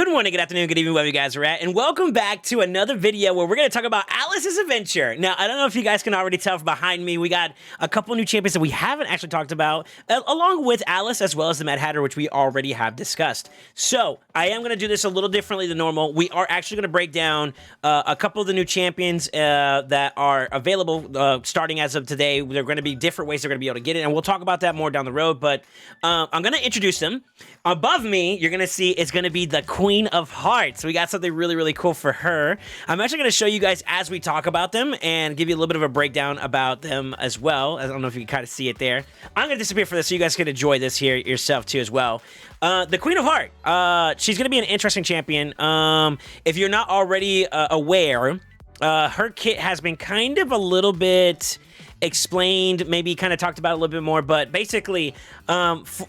Good morning, good afternoon, good evening, wherever you guys are at, and welcome back to another video where we're going to talk about Alice's adventure. Now, I don't know if you guys can already tell from behind me, we got a couple new champions that we haven't actually talked about, along with Alice, as well as the Mad Hatter, which we already have discussed. So, I am going to do this a little differently than normal. We are actually going to break down a couple of the new champions that are available starting as of today. There are going to be different ways they're going to be able to get it, and we'll talk about that more down the road, but I'm going to introduce them. Above me, you're going to see it's going to be the Queen of Hearts. We got something really, really cool for her. I'm actually going to show you guys as we talk about them and give you a little bit of a breakdown about them as well. I don't know if you can kind of see it there. I'm going to disappear for this so you guys can enjoy this here yourself too as well. The Queen of Heart, she's going to be an interesting champion. If you're not already aware, her kit has been kind of a little bit explained, maybe kind of talked about a little bit more, but basically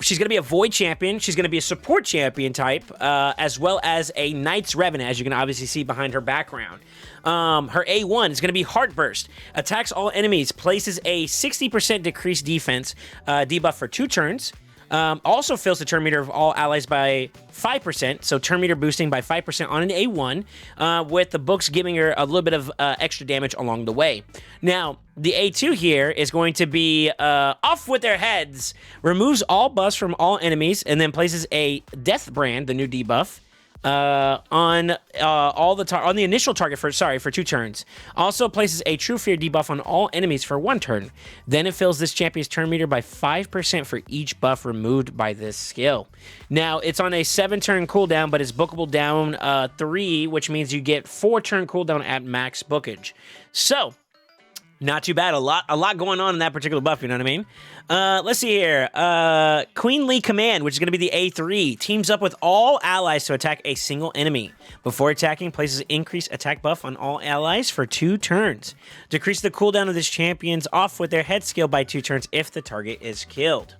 she's going to be a void champion, she's going to be a support champion type, as well as a Knight's Revenant, as you can obviously see behind her background. Her A1 is going to be Heartburst, attacks all enemies, places a 60% decreased defense debuff for 2 turns. Also fills the turn meter of all allies by 5%, so turn meter boosting by 5% on an A1, with the books giving her a little bit of extra damage along the way. Now, the A2 here is going to be off with their heads, removes all buffs from all enemies, and then places a Death Brand, the new debuff, on the initial target for 2 turns. Also places a True Fear debuff on all enemies for 1 turn. Then it fills this champion's turn meter by 5% for each buff removed by this skill. Now, it's on a 7-turn cooldown, but it's bookable down 3, which means you get 4-turn cooldown at max bookage. So, not too bad. A lot going on in that particular buff, you know what I mean? Let's see here. Queenly Command, which is going to be the A3, teams up with all allies to attack a single enemy. Before attacking, places increased attack buff on all allies for 2 turns. Decrease the cooldown of this champion's off with their head skill by 2 turns if the target is killed.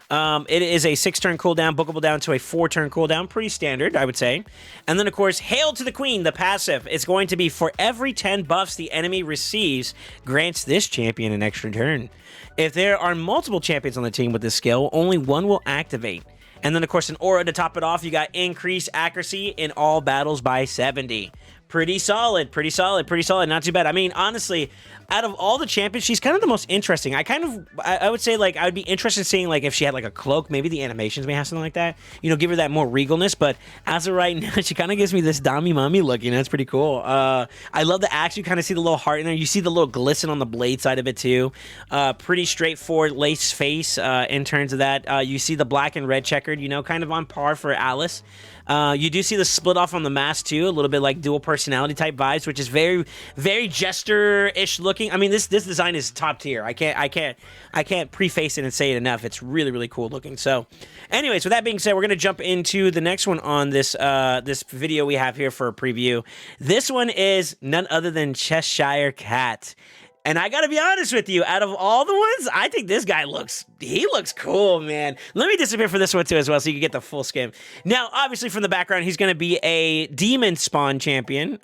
It is a 6-turn cooldown, bookable down to a 4-turn cooldown. Pretty standard, I would say. And then, of course, Hail to the Queen, the passive. It's going to be for every 10 buffs the enemy receives, grants this champion an extra turn. If there are multiple champions on the team with this skill, only one will activate. And then, of course, an aura to top it off. You got increased accuracy in all battles by 70. Pretty solid, pretty solid, pretty solid. Not too bad. I mean, honestly, out of all the champions, she's kind of the most interesting. I would say, like, I would be interested in seeing, like, if she had, like, a cloak. Maybe the animations may have something like that. You know, give her that more regalness. But as of right now, she kind of gives me this Dami Mummy look. You know, it's pretty cool. I love the axe. You kind of see the little heart in there. You see the little glisten on the blade side of it, too. Pretty straightforward lace face in terms of that. You see the black and red checkered, you know, kind of on par for Alice. You do see the split off on the mask too, a little bit like dual personality type vibes, which is very, very Jester-ish looking. I mean, this design is top tier. I can't preface it and say it enough. It's really, really cool looking. So, anyways, with that being said, we're gonna jump into the next one on this this video we have here for a preview. This one is none other than Cheshire Cat. And I gotta be honest with you, out of all the ones, I think this guy looks cool, man. Let me disappear for this one too as well so you can get the full skim. Now, obviously from the background, he's gonna be a demon spawn champion.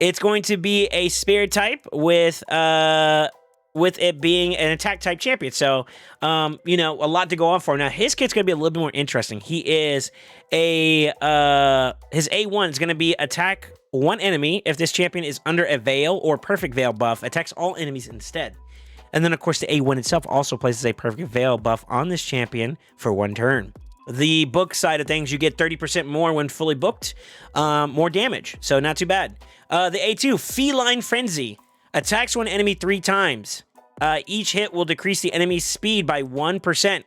It's going to be a spirit type with it being an attack type champion. So, you know, a lot to go on for. Now, his kit's gonna be a little bit more interesting. He is his A1 is gonna be attack 1 enemy if this champion is under a Veil or Perfect Veil buff, attacks all enemies instead. And then, of course, the A1 itself also places a Perfect Veil buff on this champion for 1 turn. The book side of things, you get 30% more when fully booked, more damage, so not too bad. The A2, Feline Frenzy, attacks 1 enemy 3 times. Each hit will decrease the enemy's speed by 1%.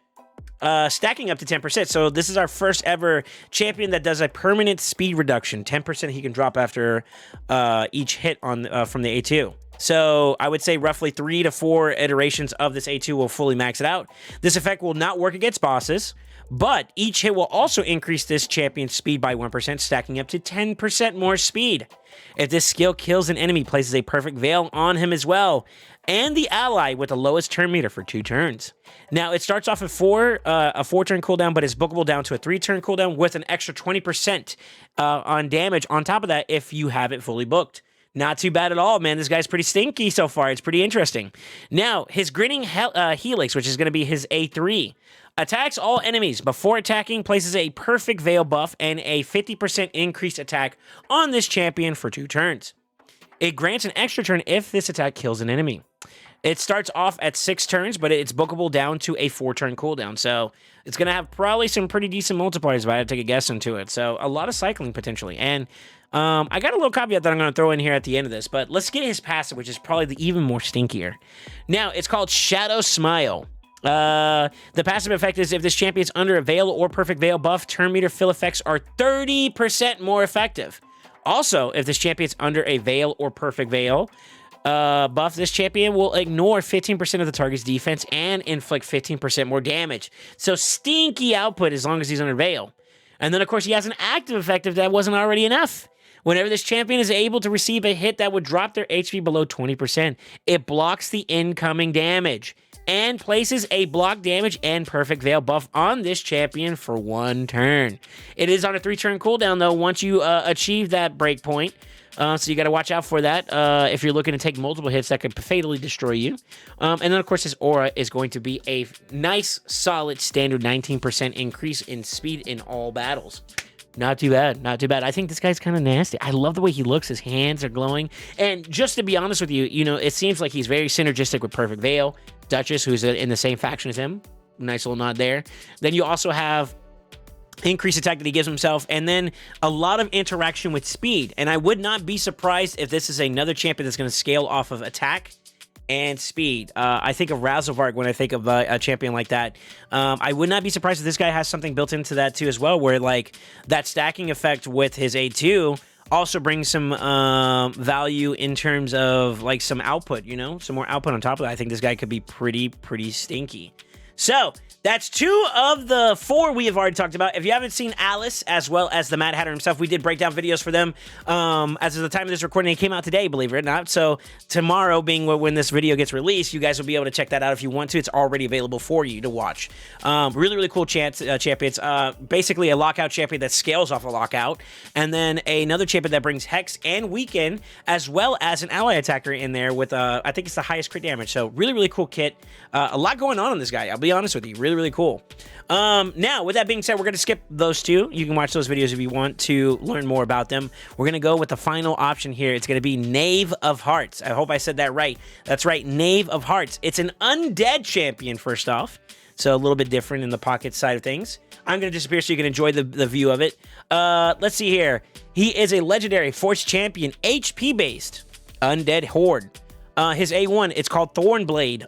Stacking up to 10%. So this is our first ever champion that does a permanent speed reduction. 10% he can drop after each hit on from the A2. So I would say roughly 3 to 4 iterations of this A2 will fully max it out. This effect will not work against bosses, but each hit will also increase this champion's speed by 1%, stacking up to 10% more speed. If this skill kills an enemy, places a Perfect Veil on him as well, and the ally with the lowest turn meter for 2 turns. Now, it starts off at a 4-turn cooldown, but is bookable down to a 3-turn cooldown with an extra 20% on damage on top of that if you have it fully booked. Not too bad at all, man. This guy's pretty stinky so far. It's pretty interesting. Now, his Grinning Helix, which is going to be his A3, Attacks all enemies before attacking, places a perfect veil buff and a 50% increased attack on this champion for 2 turns. It grants an extra turn if this attack kills an enemy. It starts off at 6 turns, but it's bookable down to a 4-turn cooldown. So it's going to have probably some pretty decent multipliers if I had to take a guess into it. So a lot of cycling potentially. And I got a little caveat that I'm going to throw in here at the end of this, but let's get his passive, which is probably the even more stinkier. Now, it's called Shadow Smile. The passive effect is if this champion's under a Veil or Perfect Veil buff, turn meter fill effects are 30% more effective. Also, if this champion's under a Veil or Perfect Veil buff, this champion will ignore 15% of the target's defense and inflict 15% more damage. So stinky output as long as he's under Veil. And then, of course, he has an active effect if that wasn't already enough. Whenever this champion is able to receive a hit that would drop their HP below 20%, it blocks the incoming damage and places a block damage and perfect veil buff on this champion for 1 turn. It is on a 3-turn cooldown, though, once you achieve that breakpoint. So you got to watch out for that if you're looking to take multiple hits that could fatally destroy you. And then, of course, his aura is going to be a nice, solid, standard 19% increase in speed in all battles. Not too bad, not too bad. I think this guy's kind of nasty. I love the way he looks. His hands are glowing. And just to be honest with you, you know, it seems like he's very synergistic with Perfect Veil, Duchess, who's in the same faction as him. Nice little nod there. Then you also have increased attack that he gives himself, and then a lot of interaction with speed. And I would not be surprised if this is another champion that's going to scale off of attack and speed. I think of Razelvarg when I think of a champion like that. I would not be surprised if this guy has something built into that too as well, where like that stacking effect with his A2 also brings some value in terms of like some output, you know, some more output on top of that. I think this guy could be pretty stinky. So that's 2 of the 4 we have already talked about. If you haven't seen Alice as well as the Mad Hatter himself, we did breakdown videos for them as of the time of this recording. It came out today, believe it or not. So tomorrow being when this video gets released, you guys will be able to check that out if you want to. It's already available for you to watch. Really cool champions. Basically a lockout champion that scales off a lockout. And then another champion that brings Hex and Weaken, as well as an ally attacker in there with, I think it's the highest crit damage. So really cool kit. A lot going on this guy, I'll be honest with you. Really cool. Now, with that being said, we're going to skip those 2. You can watch those videos if you want to learn more about them. We're going to go with the final option here. It's going to be Knave of Hearts. I hope I said that right. That's right, Knave of Hearts. It's an undead champion, first off. So a little bit different in the pocket side of things. I'm going to disappear so you can enjoy the view of it. Let's see here. He is a legendary Force champion, HP-based undead horde. His A1, it's called Thornblade.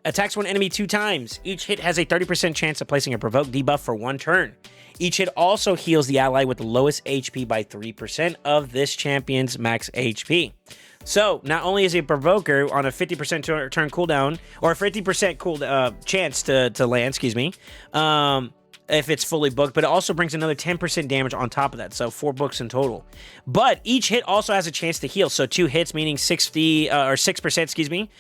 Attacks one enemy 2 times. Each hit has a 30% chance of placing a provoke debuff for 1 turn. Each hit also heals the ally with the lowest HP by 3% of this champion's max HP. So, not only is he a provoker on a 50% turn cooldown, or a 50% chance to land, excuse me, if it's fully booked, but it also brings another 10% damage on top of that, so 4 books in total. But each hit also has a chance to heal, so 2 hits, meaning 6%, excuse me,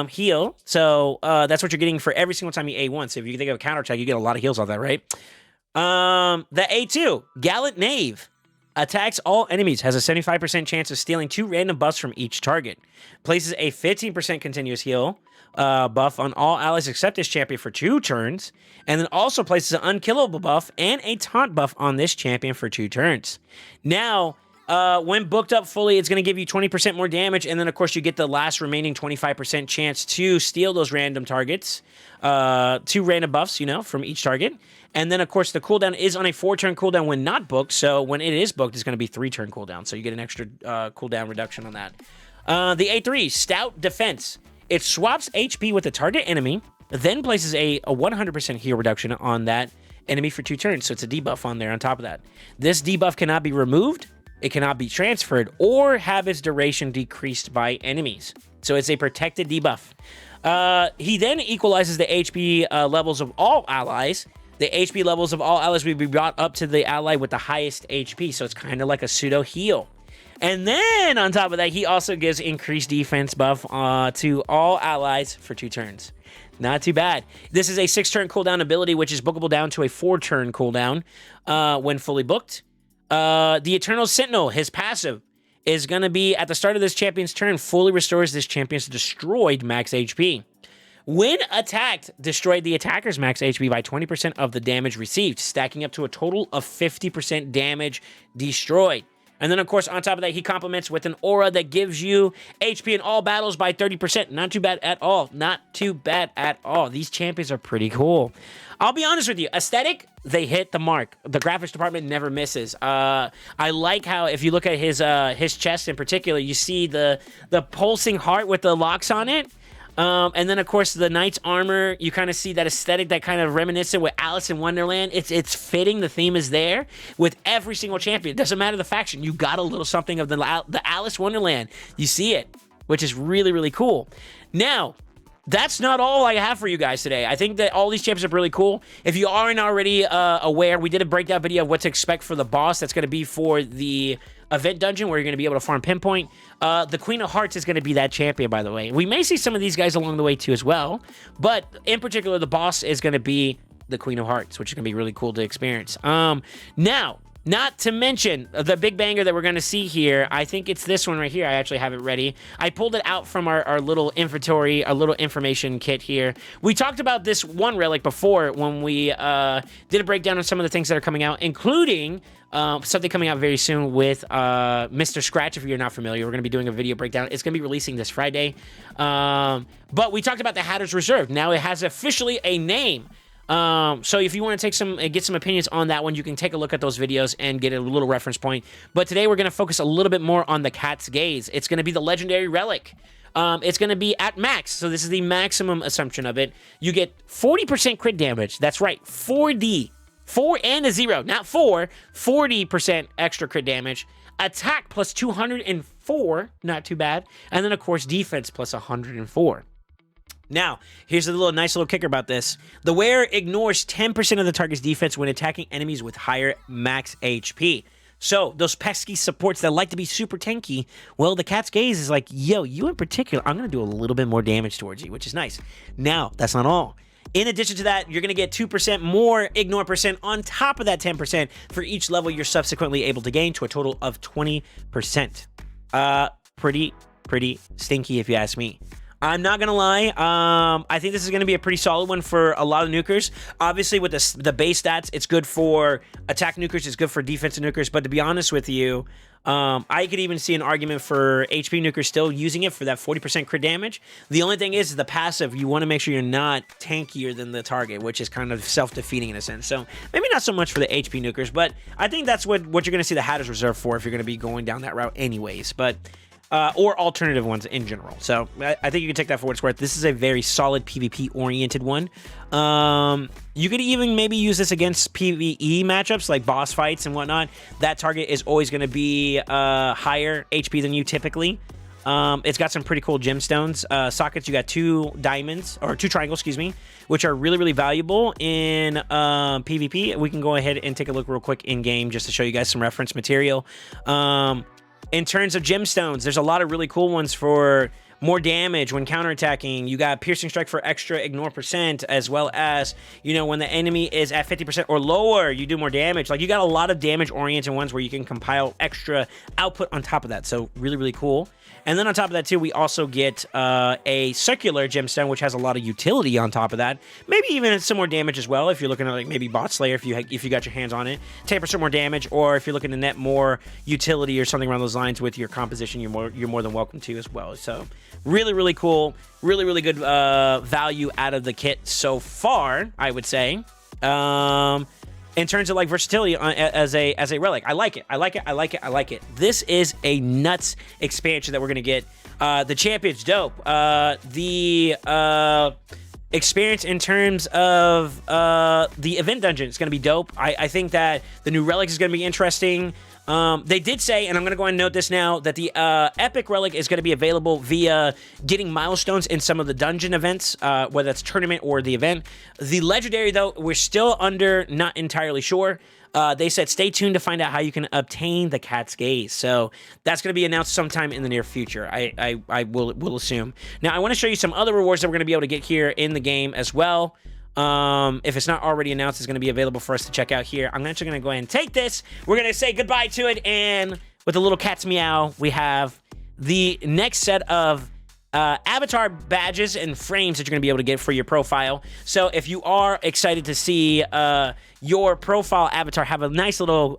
heal. So that's what you're getting for every single time you A1. So if you think of a counterattack, you get a lot of heals off that, right? The A2, Gallant Knave. Attacks all enemies, has a 75% chance of stealing 2 random buffs from each target. Places a 15% continuous heal buff on all allies except this champion for 2 turns, and then also places an unkillable buff and a taunt buff on this champion for 2 turns. Now, when booked up fully, it's going to give you 20% more damage, and then, of course, you get the last remaining 25% chance to steal those random targets, 2 random buffs, you know, from each target. And then, of course, the cooldown is on a 4-turn cooldown when not booked, so when it is booked, it's going to be 3-turn cooldown, so you get an extra cooldown reduction on that. The A3, Stout Defense. It swaps HP with the target enemy, then places a 100% heal reduction on that enemy for 2 turns, so it's a debuff on there on top of that. This debuff cannot be removed, it cannot be transferred, or have its duration decreased by enemies. So it's a protected debuff. He then equalizes the HP levels of all allies. The HP levels of all allies will be brought up to the ally with the highest HP, so it's kind of like a pseudo heal. And then, on top of that, he also gives increased defense buff to all allies for 2 turns. Not too bad. This is a 6-turn cooldown ability, which is bookable down to a 4-turn cooldown when fully booked. The Eternal Sentinel, his passive, is going to be, at the start of this champion's turn, fully restores this champion's destroyed max HP. When attacked, destroyed the attacker's max HP by 20% of the damage received, stacking up to a total of 50% damage destroyed. And then, of course, on top of that, he complements with an aura that gives you HP in all battles by 30%. Not too bad at all. Not too bad at all. These champions are pretty cool. I'll be honest with you. Aesthetic, they hit the mark. The graphics department never misses. I like how, if you look at his chest in particular, you see the pulsing heart with the locks on it. And then, of course, the knight's armor, you kind of see that aesthetic, that kind of reminiscent with Alice in Wonderland. It's fitting. The theme is there with every single champion. It doesn't matter the faction. You got a little something of the Alice Wonderland. You see it, which is really, really cool. Now, that's not all I have for you guys today. I think that all these champions are really cool. If you aren't already aware, we did a breakdown video of what to expect for the boss. That's going to be for the event dungeon where you're going to be able to farm pinpoint. The Queen of Hearts is going to be that champion, by the way. We may see some of these guys along the way too as well, but in particular, the boss is going to be the Queen of Hearts, which is going to be really cool to experience. Now, not to mention the big banger that we're going to see here. I think it's this one right here. I actually have it ready. I pulled it out from our little inventory, our little information kit here. We talked about this one relic before when we did a breakdown of some of the things that are coming out, including something coming out very soon with Mr. Scratch. If you're not familiar, we're going to be doing a video breakdown. It's going to be releasing this Friday. But we talked about the Hatter's Reserve. Now it has officially a name. So if you want to get some opinions on that one, you can take a look at those videos and get a little reference point. But today we're going to focus a little bit more on the Cat's Gaze. It's going to be the legendary relic. It's going to be at max. So this is the maximum assumption of it. You get 40% crit damage. That's right. 4D. 4 and a 0, not 4. 40% extra crit damage. Attack plus 204. Not too bad. And then, of course, defense plus 104. Now, here's a nice little kicker about this. The wearer ignores 10% of the target's defense when attacking enemies with higher max HP. So, those pesky supports that like to be super tanky, well, the Cat's Gaze is like, yo, you in particular, I'm going to do a little bit more damage towards you, which is nice. Now, that's not all. In addition to that, you're going to get 2% more ignore percent on top of that 10% for each level you're subsequently able to gain, to a total of 20%. Pretty stinky if you ask me. I'm not gonna lie. I think this is gonna be a pretty solid one for a lot of nukers. Obviously, with the base stats, it's good for attack nukers, it's good for defensive nukers. But to be honest with you, I could even see an argument for HP nukers still using it for that 40% crit damage. The only thing is the passive. You want to make sure you're not tankier than the target, which is kind of self-defeating in a sense. So maybe not so much for the HP nukers, but I think that's what you're gonna see the Hatter's Reserve for if you're gonna be going down that route anyways. But or alternative ones in general. So I think you can take that for what it's worth. This is a very solid PvP-oriented one. You could even maybe use this against PvE matchups, like boss fights and whatnot. That target is always going to be higher HP than you typically. It's got some pretty cool gemstones. Sockets, you got 2 diamonds, or 2 triangles, excuse me, which are really, really valuable in PvP. We can go ahead and take a look real quick in-game just to show you guys some reference material. In terms of gemstones, there's a lot of really cool ones for more damage when counterattacking. You got Piercing Strike for extra ignore percent, as well as, you know, when the enemy is at 50% or lower, you do more damage. Like, you got a lot of damage-oriented ones where you can compile extra output on top of that. So, really, really cool. And then on top of that, too, we also get a circular gemstone, which has a lot of utility on top of that. Maybe even some more damage as well, if you're looking at, like, maybe Bot Slayer, if you got your hands on it. 10% more damage, or if you're looking to net more utility or something around those lines with your composition, you're more than welcome to as well. So, really, really cool. Really, really good value out of the kit so far, I would say. In terms of like versatility as a relic, I like it. This is a nuts expansion that we're gonna get. The champion's dope. The experience in terms of the event dungeon is gonna be dope. I think that the new relic is gonna be interesting. They did say, and I'm going to go ahead and note this now, that the Epic Relic is going to be available via getting milestones in some of the dungeon events, whether that's tournament or the event. The Legendary, though, we're still not entirely sure. They said stay tuned to find out how you can obtain the Cat's Gaze. So that's going to be announced sometime in the near future, I will assume. Now, I want to show you some other rewards that we're going to be able to get here in the game as well. If it's not already announced, it's going to be available for us to check out here. I'm actually going to go ahead and take this. We're going to say goodbye to it, and with a little cat's meow, we have the next set of avatar badges and frames that you're going to be able to get for your profile. So if you are excited to see your profile avatar have a nice little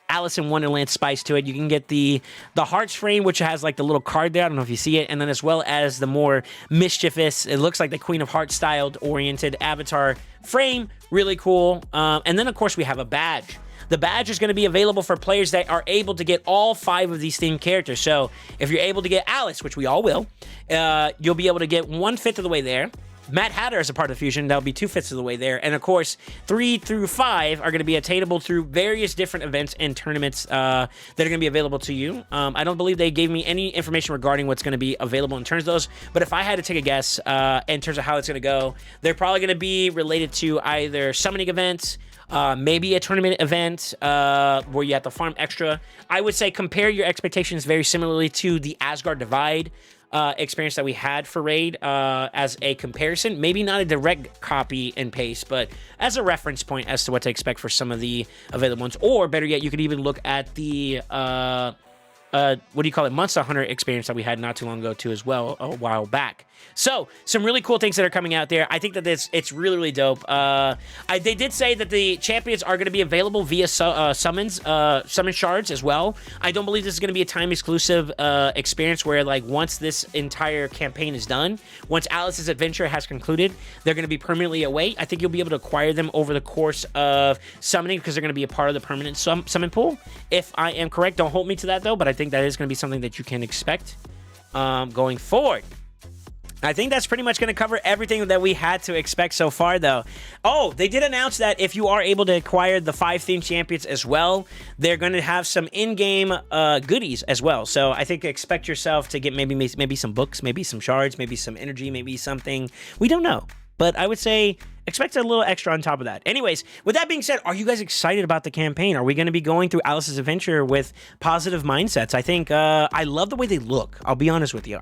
Alice in Wonderland spice to it, you can get the hearts frame, which has like the little card there. I don't know if you see it. And then as well as the more mischievous, it looks like the Queen of Hearts styled oriented avatar frame. Really cool. And then of course we have a badge. The badge is going to be available for players that are able to get all 5 of these themed characters. So if you're able to get Alice, which we all will, you'll be able to get 1/5 of the way there. Mad Hatter as a part of the fusion, that'll be 2/5 of the way there. And of course, 3 through 5 are going to be attainable through various different events and tournaments that are going to be available to you. I don't believe they gave me any information regarding what's going to be available in terms of those, but if I had to take a guess in terms of how it's going to go, they're probably going to be related to either summoning events, maybe a tournament event where you have to farm extra. I would say compare your expectations very similarly to the Asgard Divide experience that we had for Raid as a comparison. Maybe not a direct copy and paste, but as a reference point as to what to expect for some of the available ones. Or better yet, you could even look at the what do you call it, Monster Hunter experience that we had not too long ago too as well, a while back. So some really cool things that are coming out there. I think that it's really, really dope. They did say that the champions are going to be available via summon shards as well. I don't believe this is going to be a time exclusive experience where like once this entire campaign is done, once Alice's adventure has concluded, they're going to be permanently away. I think you'll be able to acquire them over the course of summoning because they're going to be a part of the permanent summon pool. If I am correct, don't hold me to that though, but I think that is going to be something that you can expect going forward. I think that's pretty much going to cover everything that we had to expect so far, though. Oh, they did announce that if you are able to acquire the 5 themed champions as well, they're going to have some in-game goodies as well. So I think expect yourself to get maybe some books, maybe some shards, maybe some energy, maybe something. We don't know. But I would say expect a little extra on top of that. Anyways, with that being said, are you guys excited about the campaign? Are we going to be going through Alice's adventure with positive mindsets? I think I love the way they look. I'll be honest with you.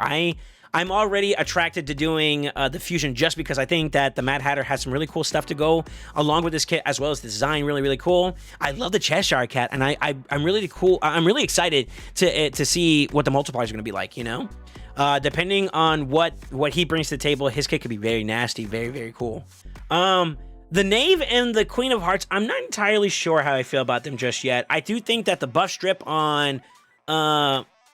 I'm already attracted to doing the fusion just because I think that the Mad Hatter has some really cool stuff to go along with this kit, as well as the design, really, really cool. I love the Cheshire Cat, and I'm really excited to see what the multipliers are going to be like, you know? Depending on what he brings to the table, his kit could be very nasty, very, very cool. The Knave and the Queen of Hearts, I'm not entirely sure how I feel about them just yet. I do think that the buff strip on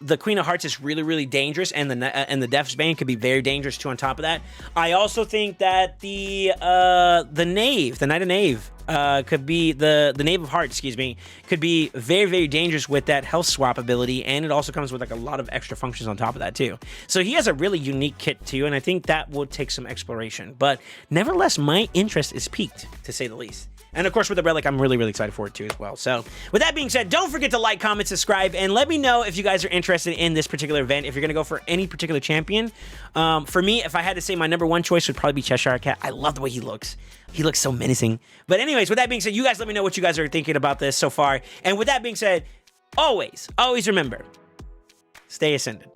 the Queen of Hearts is really, really dangerous, and the Death's Bane could be very dangerous too on top of that. I also think that the Knave, the Knight of Knave, could be the Knave of Hearts, excuse me, could be very, very dangerous with that health swap ability, and it also comes with like a lot of extra functions on top of that too. So he has a really unique kit too, and I think that will take some exploration. But nevertheless, my interest is piqued, to say the least. And of course, with the Relic, I'm really, really excited for it too as well. So with that being said, don't forget to like, comment, subscribe, and let me know if you guys are interested in this particular event, if you're going to go for any particular champion. For me, if I had to say my #1 choice would probably be Cheshire Cat. I love the way he looks. He looks so menacing. But anyways, with that being said, you guys let me know what you guys are thinking about this so far. And with that being said, always remember, stay ascended.